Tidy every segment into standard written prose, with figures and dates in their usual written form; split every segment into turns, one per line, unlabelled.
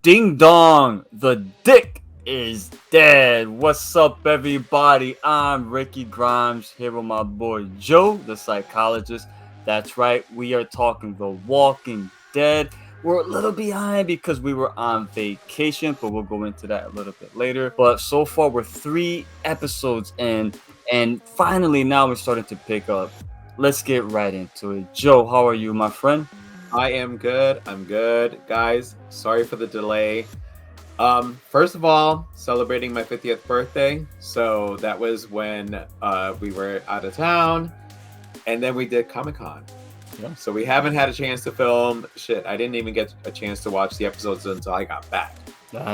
Ding dong, the dick is dead. What's up, everybody? I'm Ricky Grimes here with my boy Joe, the psychologist. That's right, we are talking The Walking Dead. We're a little behind because we were on vacation, but we'll go into that a little bit later. But so far, we're 3 episodes in, and finally now we're starting to pick up. Let's get right into it. Joe, how are you, my friend?
I am good. I'm good. Guys, sorry for the delay. First of all, celebrating my 50th birthday. So that was when we were out of town. And then we did Comic-Con.
Yeah.
So we haven't had a chance to film. Shit, I didn't even get a chance to watch the episodes until I got back.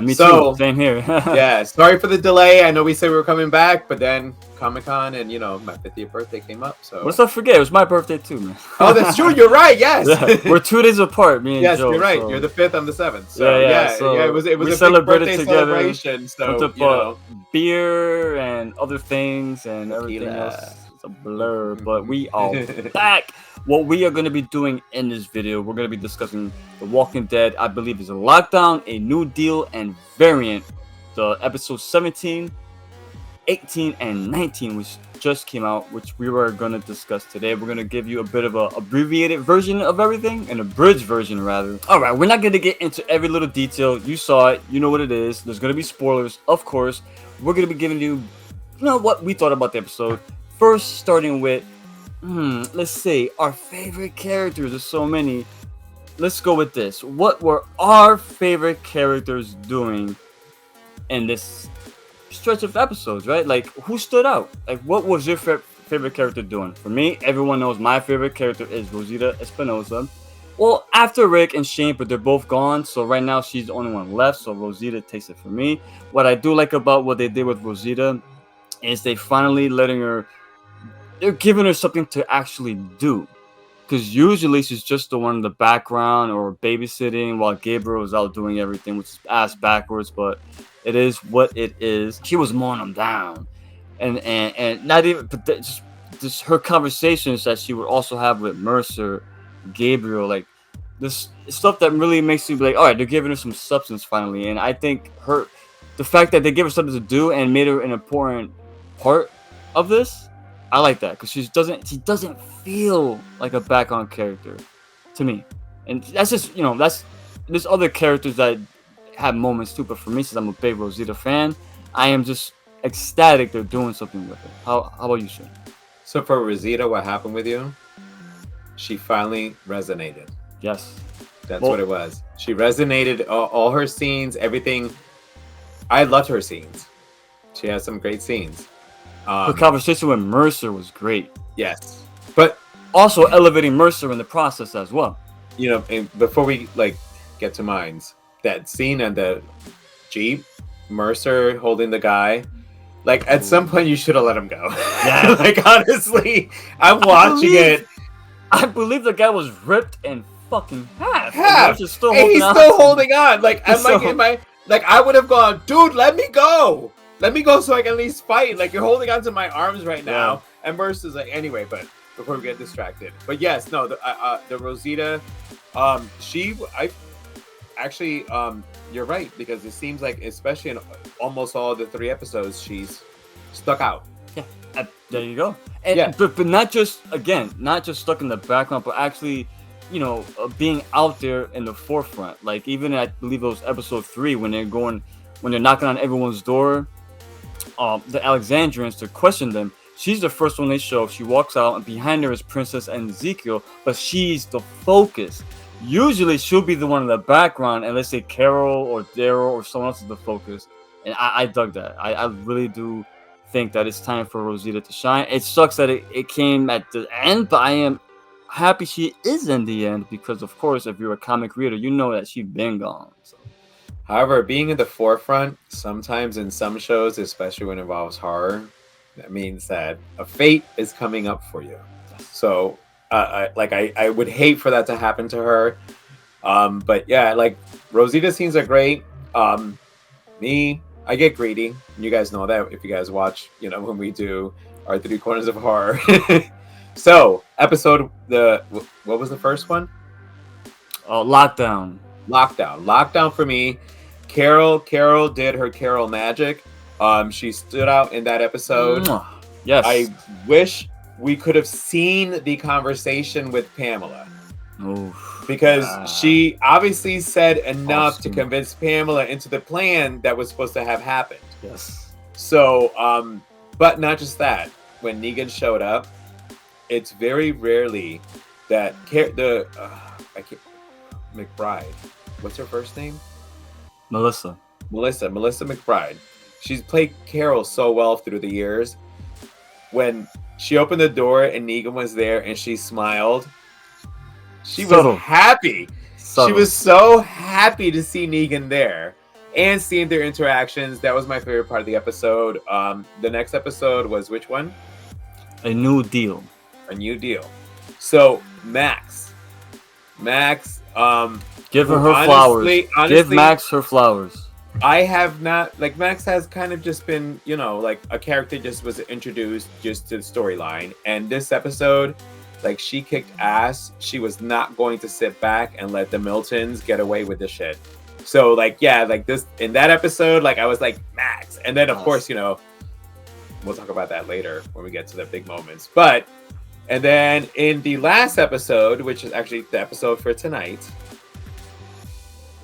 Me too. Same here.
Yeah, sorry for the delay. I know we said we were coming back, but then Comic-Con and, my 50th birthday came up. So
let's not forget, it was my birthday too, man.
Oh, that's true. You're right. Yes.
Yeah, we're 2 days apart, me and
yes,
Joe.
You're right.
So.
You're the 5th, I'm the 7th. So
So
it was
we
a big
celebrated
birthday
together,
celebration. So
beer and other things and everything else. It's a blur, but we are back. What we are going to be doing in this video, we're going to be discussing The Walking Dead. I believe is a lockdown, a new deal, and variant. The episode 17, 18, and 19, which just came out, which we were going to discuss today. We're going to give you a bit of a abbreviated version of everything, an abridged version rather. All right, we're not going to get into every little detail. You saw it, you know what it is. There's going to be spoilers, of course. We're going to be giving you what we thought about the episode. First, starting with let's say our favorite characters. There's so many. Let's go with this. What were our favorite characters doing in this stretch of episodes, right? Like, who stood out? Like, what was your favorite character doing? For me, everyone knows my favorite character is Rosita Espinosa. Well, after Rick and Shane, but they're both gone, so right now she's the only one left, so Rosita takes it for me. What I do like about what they did with Rosita is they finally they're giving her something to actually do. Because usually she's just the one in the background or babysitting while Gabriel is out doing everything, which is ass backwards, but it is what it is. She was mowing them down. And not even, but just her conversations that she would also have with Mercer, Gabriel, like this stuff that really makes you be like, all right, they're giving her some substance finally. And I think the fact that they gave her something to do and made her an important part of this, I like that because she doesn't feel like a background character to me, and that's just there's other characters that have moments too, but for me, since I'm a big Rosita fan, I am just ecstatic they're doing something with it. How about you, Shane?
So for Rosita, what happened with you? She finally resonated.
Yes,
that's what it was. She resonated. All her scenes, everything. I loved her scenes. She has some great scenes.
Her conversation with Mercer was great.
Yes, but
also elevating Mercer in the process as well.
And before we get to mines, that scene on the Jeep, Mercer holding the guy, at some point you should have let him go. Yeah, honestly, I'm watching it.
I believe the guy was ripped in fucking half.
He's still holding on. I would have gone, dude, let me go. Let me go so I can at least fight. You're holding on to my arms right now. Yeah. And Mercer's anyway, but before we get distracted. But yes, no, the Rosita, you're right, because it seems like, especially in almost all the 3 episodes, she's stuck out.
Yeah, there you go. And, but not just stuck in the background, but actually, being out there in the forefront. Even I believe it was episode 3 when they're knocking on everyone's door. The Alexandrians to question them. She's the first one they show. She walks out, and behind her is Princess and Ezekiel, but she's the focus. Usually, she'll be the one in the background, and let's say Carol or Daryl or someone else is the focus. And I dug that. I really do think that it's time for Rosita to shine. It sucks that it came at the end, but I am happy she is in the end because, of course, if you're a comic reader, you know that she's been gone. So.
However, being in the forefront, sometimes in some shows, especially when it involves horror, that means that a fate is coming up for you. So, I would hate for that to happen to her. But yeah, Rosita's scenes are great. I get greedy. You guys know that if you guys watch, when we do our 3 corners of horror. So, what was the first one?
Lockdown.
Lockdown for me. Carol did her Carol magic. She stood out in that episode.
Yes.
I wish we could have seen the conversation with Pamela. Because she obviously said enough to convince Pamela into the plan that was supposed to have happened.
Yes.
So, but not just that. When Negan showed up, it's very rarely that McBride. What's her first name?
Melissa
McBride. She's played Carol so well through the years. When she opened the door and Negan was there and she smiled, she was happy. She was so happy to see Negan there and seeing their interactions. That was my favorite part of the episode. The next episode was which one?
A New Deal.
A New Deal. So Max,
give her flowers. Give Max her flowers.
I have not, like, Max has kind of just been, you know, like a character just was introduced just to the storyline. And this episode, like, she kicked ass. She was not going to sit back and let the Miltons get away with this shit. So, like, yeah, like this, in that episode, like, I was like, Max. And then, of course, you know, we'll talk about that later when we get to the big moments. But, and then in the last episode, which is actually the episode for tonight,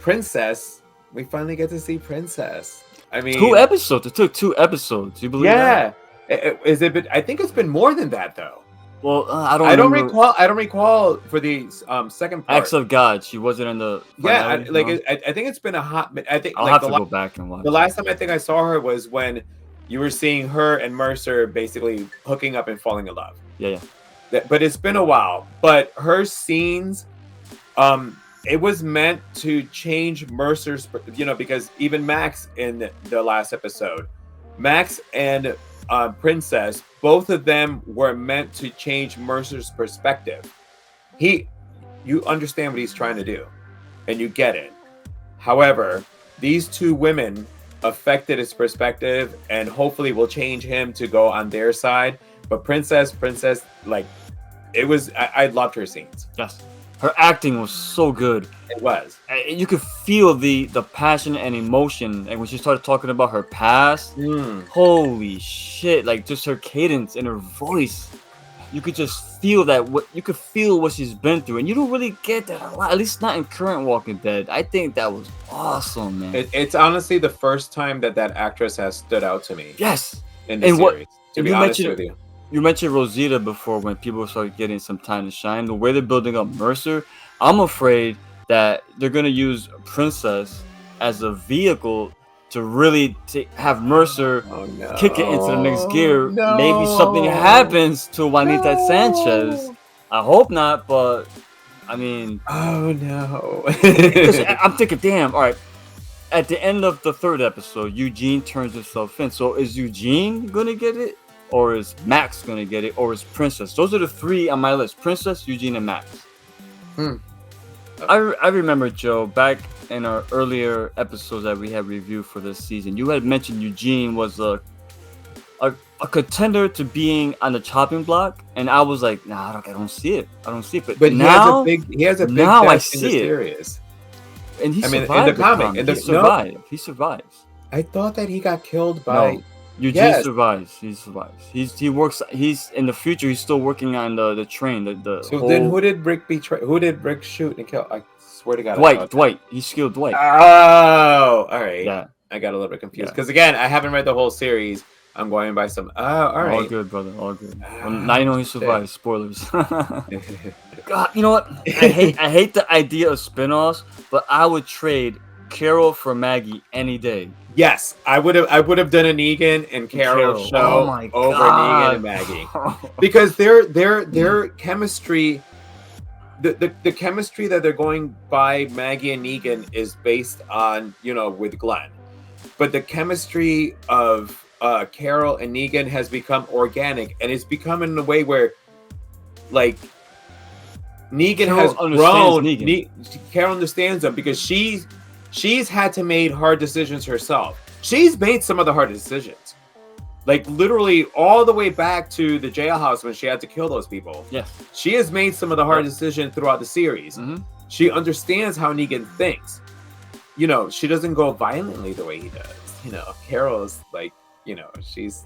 Princess, we finally get to see Princess. I mean,
2 episodes. It took 2 episodes. You believe that?
Yeah. I think it's been more than that, though.
Well, I don't
recall for the second part.
Acts of God. She wasn't in the.
Finale, I think it's been a hot. I think
I'll have to go back and watch.
The last time I think I saw her was when you were seeing her and Mercer basically hooking up and falling in love.
Yeah.
But it's been a while. But her scenes, it was meant to change Mercer's, you know, because even Max in the last episode, Max and Princess, both of them were meant to change Mercer's perspective. You understand what he's trying to do, and you get it. However, these 2 women affected his perspective, and hopefully will change him to go on their side. But Princess, like, it was, I loved her scenes.
Yes. Her acting was so good.
It was.
You could feel the passion and emotion. And when she started talking about her past, holy shit! Like, just her cadence and her voice, you could just feel that. You could feel what she's been through, and you don't really get that a lot. At least not in current Walking Dead. I think that was awesome, man.
It's honestly the first time that actress has stood out to me.
Yes.
In the series. To be honest with you.
You mentioned Rosita before when people started getting some time to shine. The way they're building up Mercer, I'm afraid that they're going to use Princess as a vehicle to really have Mercer kick it into the next gear. Maybe something happens to Juanita Sanchez. I hope not, but I mean...
Oh, no.
I'm thinking, damn, all right. At the end of the 3rd episode, Eugene turns himself in. So is Eugene going to get it? Or is Max going to get it? Or is Princess? Those are the 3 on my list. Princess, Eugene, and Max. I remember, Joe, back in our earlier episodes that we had reviewed for this season, you had mentioned Eugene was a contender to being on the chopping block. And I was like, nah, I don't see it. But now,
he has a big
now I
see it. Series.
And he survived
in the comic.
He survives.
I thought that he got killed by...
No. Eugene survives. He survives. He works. He's in the future. He's still working on the train.
Then who did Brick betray? Who did Brick shoot and kill? I swear to God.
Dwight. He killed Dwight.
Oh, all right.
Yeah.
I got a little bit confused because again, I haven't read the whole series. I'm going by some. Oh, all right.
All good, brother. All good. Now you know he survives. Spoilers. God, you know what? I hate the idea of spinoffs, but I would trade Carol for Maggie any day.
Yes, I would have done a Negan and Carol show over Negan and Maggie because their chemistry, the chemistry that they're going by Maggie and Negan is based on, you know, with Glenn, but the chemistry of Carol and Negan has become organic, and it's become in a way where, like, Negan has grown. Carol understands them because she's had to make hard decisions herself. She's made some of the hard decisions. Like, literally all the way back to the jailhouse when she had to kill those people.
Yes.
She has made some of the hard decisions throughout the series. She understands how Negan thinks. you know, she doesn't go violently the way he does. You know, Carol's like, you know, she's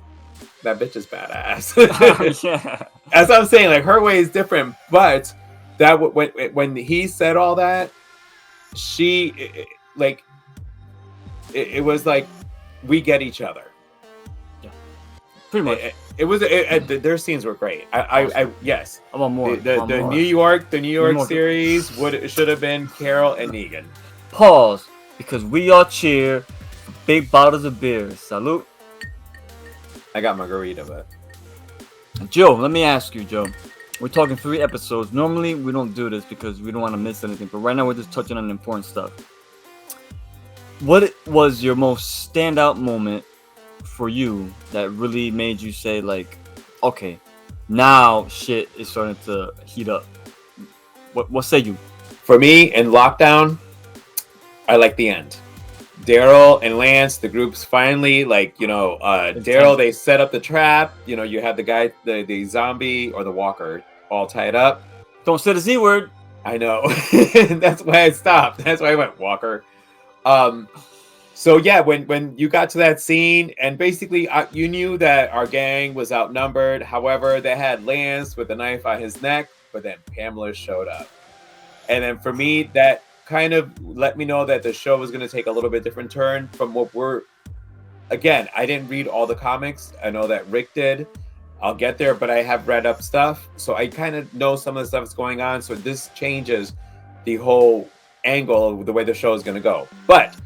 that bitch is badass.
Yeah.
As I'm saying, like her way is different, but that when he said all that, like it was like we get each other.
Yeah. Pretty much.
Their scenes were great. I yes.
I want more.
The New York series should have been Carol and Negan.
Pause, because we all cheer for big bottles of beer. Salute.
I got margarita, but
Joe, let me ask you, Joe. We're talking 3 episodes. Normally, we don't do this because we don't want to miss anything. But right now, we're just touching on important stuff. What was your most standout moment for you that really made you say, like, okay, now shit is starting to heat up? What say you?
For me, in Lockdown, I like the end. Daryl and Lance, the group's finally like, you know, Daryl, they set up the trap. You know, you have the guy, the zombie or the walker all tied up.
Don't say the Z word.
I know. That's why I stopped. That's why I went walker. So yeah, when you got to that scene, and basically you knew that our gang was outnumbered. However, they had Lance with a knife on his neck, but then Pamela showed up. And then for me, that kind of let me know that the show was going to take a little bit different turn from what again, I didn't read all the comics. I know that Rick did. I'll get there, but I have read up stuff. So I kind of know some of the stuff that's going on. So this changes the whole angle of the way the show is going to go. But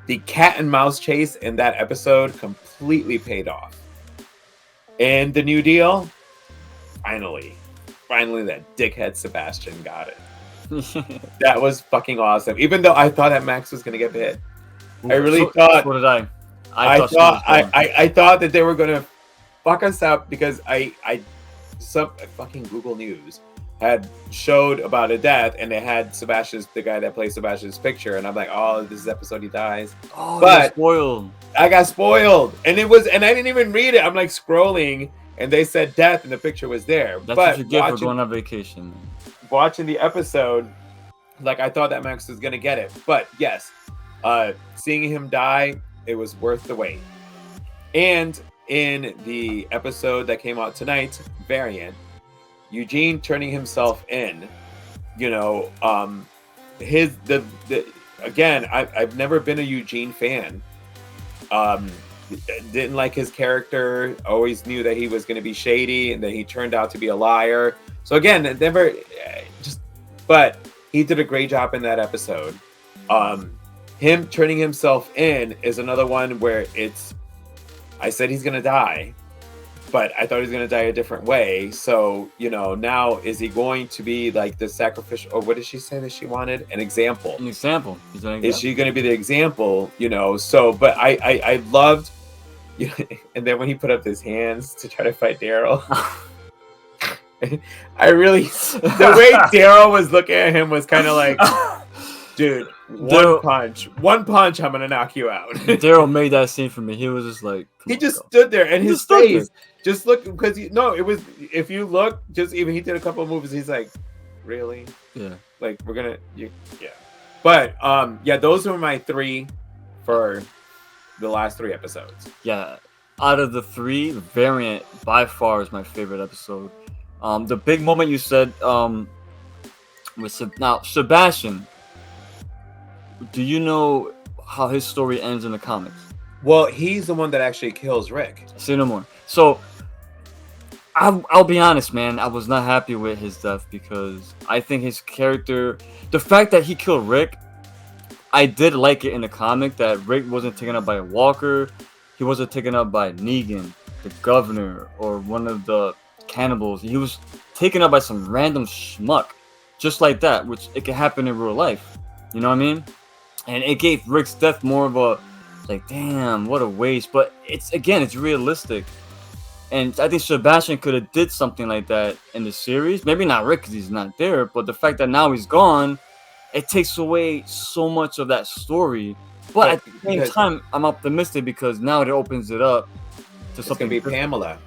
the cat and mouse chase in that episode completely paid off. And the New Deal, finally that dickhead Sebastian got it. That was fucking awesome. Even though I thought that Max was gonna get hit, I really thought.
So did I.
I thought that they were gonna fuck us up because some fucking Google News had showed about a death, and they had the guy that plays Sebastian's picture, and I'm like, oh, this is the episode he dies.
Oh, but spoiled.
I got spoiled, and I didn't even read it. I'm like scrolling, and they said death, and the picture was there.
That's what you get for going on vacation.
Watching the episode, like I thought that Max was gonna get it, but yes, seeing him die, it was worth the wait. And in the episode that came out tonight, Variant, Eugene turning himself in, you know, again, I've never been a Eugene fan. Didn't like his character. Always knew that he was going to be shady, and then he turned out to be a liar. So again, but he did a great job in that episode. Him turning himself in is another one where I said he's going to die, but I thought he was going to die a different way. So, you know, now is he going to be like the sacrificial, or what did she say that she wanted? An example.
An example.
Is she going to be the example, you know? So, but I loved, and then when he put up his hands to try to fight Daryl, the way Daryl was looking at him was kind of like, dude, one punch, I'm gonna knock you out.
Daryl made that scene for me. He was just like,
he just stood there, and his face just looked, because it was, if you look, just even he did a couple of movies, he's like, really?
Yeah.
Like, we're gonna, yeah. But yeah, those were my 3 for the last 3 episodes.
Yeah, out of the 3, Variant by far is my favorite episode. The big moment you said with now Sebastian. Do you know how his story ends in the comics?
Well, he's the one that actually kills Rick.
Say no more. So I'll be honest, man. I was not happy with his death because I think his character, the fact that he killed Rick, I did like it in the comic that Rick wasn't taken up by a walker. He wasn't taken up by Negan, the governor, or one of the cannibals. He was taken up by some random schmuck, just like that, which it can happen in real life. You know what I mean? And it gave Rick's death more of a, like, damn, what a waste. But it's realistic. And I think Sebastian could have did something like that in the series. Maybe not Rick because he's not there, but the fact that now he's gone, it takes away so much of that story. But at the same time, I'm optimistic because now it opens it up to something.
It's gonna be Pamela.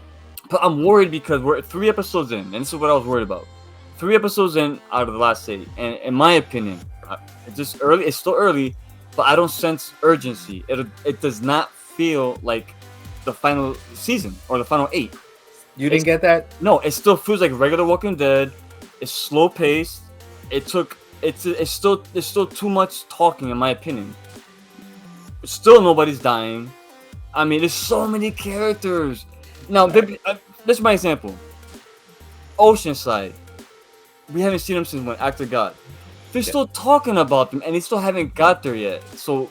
But I'm worried because we're 3 episodes in, and this is what I was worried about. 3 episodes in out of the last 8, and in my opinion, it's still early, but I don't sense urgency. It does not feel like the final season or the final 8.
You didn't get that?
No, it still feels like regular Walking Dead. It's slow paced. It's still too much talking, in my opinion. Still, nobody's dying. I mean, there's so many characters. Now, this is my example. Oceanside. We haven't seen them since when Actor got. They're still talking about them, and they still haven't got there yet. So,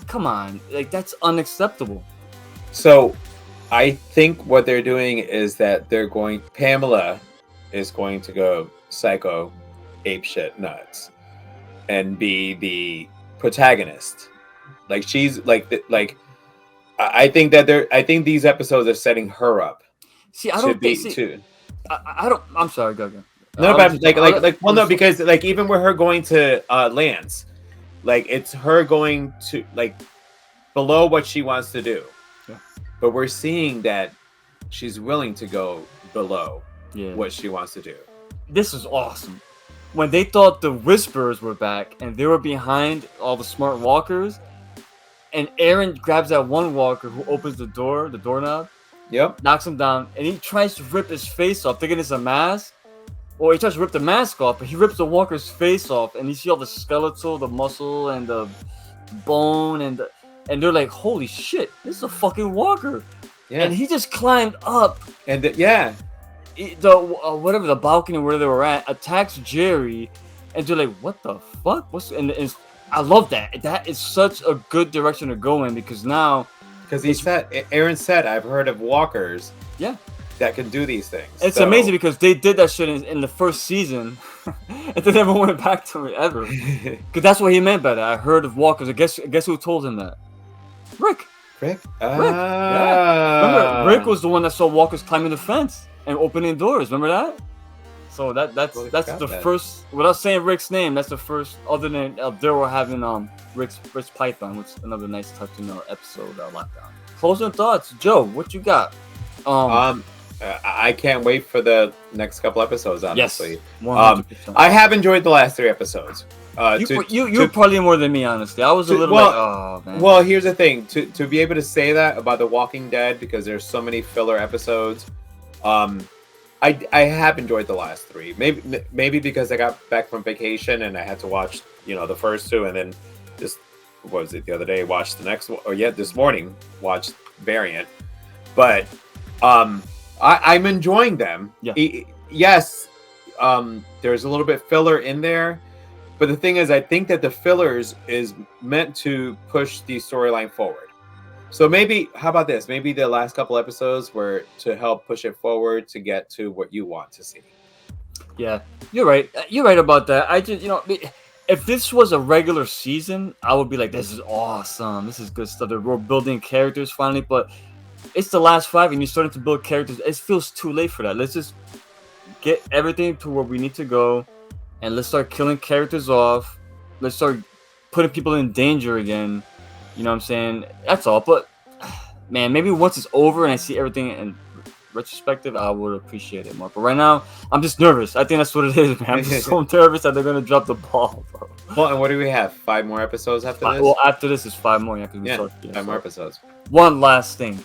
come on, like that's unacceptable.
So, I think what they're doing is that Pamela is going to go psycho, apeshit nuts, and be the protagonist. Like she's I think that I think these episodes are setting her up.
See, I don't think. I don't. I'm sorry, go.
No, but no, because like even with her going to Lance, like it's her going to like below what she wants to do.
Yeah.
But we're seeing that she's willing to go below what she wants to do.
This is awesome. When they thought the Whisperers were back and they were behind all the smart walkers, and Aaron grabs that one walker who opens the doorknob, knocks him down, and he tries to rip his face off, thinking it's a mask. Or he tries to rip the mask off, but he rips the walker's face off, and you see all the skeletal, the muscle, and the bone, and they're like, "Holy shit, this is a fucking walker!" Yeah. And he just climbed up,
and the
whatever the balcony where they were at, attacks Jerry, and they're like, "What the fuck?" And I love that. That is such a good direction to go in because now,
Aaron said, "I've heard of walkers."
Yeah.
That can do these things.
It's amazing because they did that shit in the first season, and they never went back to it ever. Because that's what he meant by that. I heard of walkers. Guess who told him that? Rick.
Rick.
Yeah. Remember, Rick was the one that saw walkers climbing the fence and opening doors. Remember that? So that's the first. Without saying Rick's name, that's the first. Other than Daryl having Rick's Python, which is another nice touch in the episode. Lockdown. Closing thoughts, Joe. What you got?
I can't wait for the next couple episodes, honestly.
Yes, 100%.
I have enjoyed the last 3 episodes.
You're probably more than me, honestly. I was a little oh, man.
Well, here's the thing. To be able to say that about The Walking Dead, because there's so many filler episodes, I have enjoyed the last 3. Maybe because I got back from vacation and I had to watch, the first 2, and then just, what was it, the other day, watched the next one, or this morning, watched Variant. But I'm enjoying them. Yeah. Yes, there's a little bit filler in there, but the thing is, I think that the fillers is meant to push the storyline forward. So maybe, how about this? Maybe the last couple episodes were to help push it forward to get to what you want to see.
Yeah, you're right. You're right about that. I just, if this was a regular season, I would be like, this is awesome. This is good stuff. We're building characters finally, but it's the last 5 and you're starting to build characters. It feels too late for that. Let's just get everything to where we need to go and let's start killing characters off. Let's start putting people in danger again. You know what I'm saying? That's all. But man, maybe once it's over and I see everything in retrospective, I would appreciate it more. But right now, I'm just nervous. I think that's what it is, man. I'm just so nervous that they're going to drop the ball, bro.
Well, and what do we have? 5 more episodes after this?
Well, after this is 5 more. Yeah,
5 more episodes.
One last thing.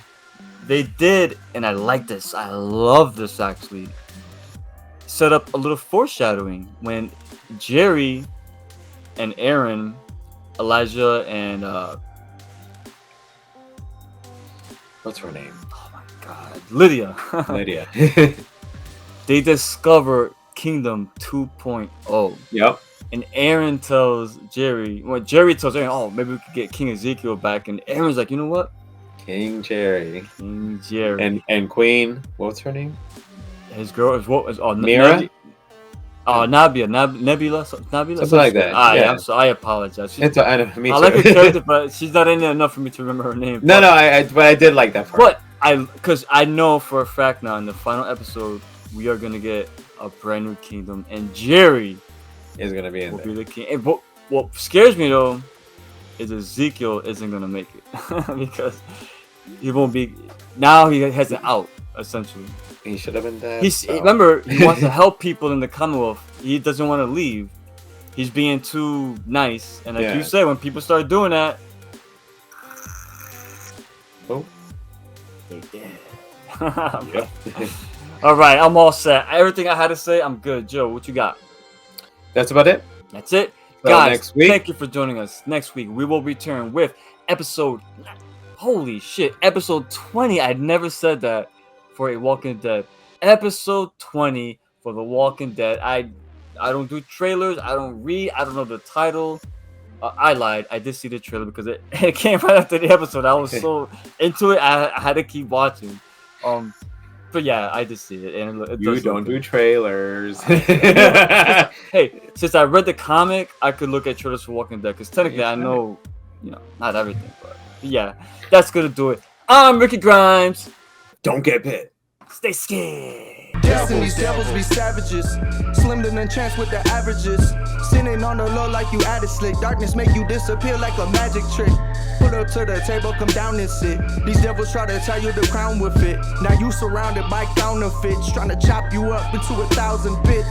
They did, and I like this. I love this, actually. Set up a little foreshadowing when Jerry and Aaron, Elijah, and
what's her name?
Oh my God, Lydia.
Lydia.
They discover Kingdom 2.0.
Yep.
And Aaron tells Jerry, Jerry tells Aaron, "Oh, maybe we could get King Ezekiel back." And Aaron's like, "You know what?
King Jerry. And Queen, what's her name?
His girl is what?
Mira?
Nebula,
something like that.
Yeah. I apologize.
Me too.
I like her character, but she's not in there enough for me to remember her name.
No, but I did like that part.
Because I know for a fact now in the final episode we are gonna get a brand new kingdom, and Jerry
is gonna be
be the king. And what scares me though is Ezekiel isn't gonna make it because he won't be. Now he has an out essentially.
He should have been dead.
Remember, he wants to help people in the Commonwealth. He doesn't want to leave. he's being too nice. And like
Yeah.
you said, when people start doing that,
Oh,
they did.
yep.
All right, I'm all set. Everything I had to say, I'm good. Joe, what you got?
That's about it.
That's it.
So
Guys,
next week,
thank you for joining us. Next week, we will return with episode, holy shit, episode 20. I'd never said that for a Walking Dead. Episode 20 for The Walking Dead. I don't do trailers. I don't read. I don't know the title. I lied. I did see the trailer because it came right after the episode. I was so into it. I had to keep watching. But yeah, I did see it. And it
you
does
don't
look
do
good.
trailers.
Hey, since I read the comic, I could look at trailers for Walking Dead because technically I know, not everything, but yeah, that's gonna do it. I'm Ricky Grimes.
Don't get bit.
Stay scared.
Destiny's devils be savages, slim than chance with the averages. Sinning on the low like you added slick. Darkness make you disappear like a magic trick. Put up to the table, come down and sit. These devils try to tie you the crown with it. Now you surrounded by counterfeits, trying to chop you up into 1,000 bits.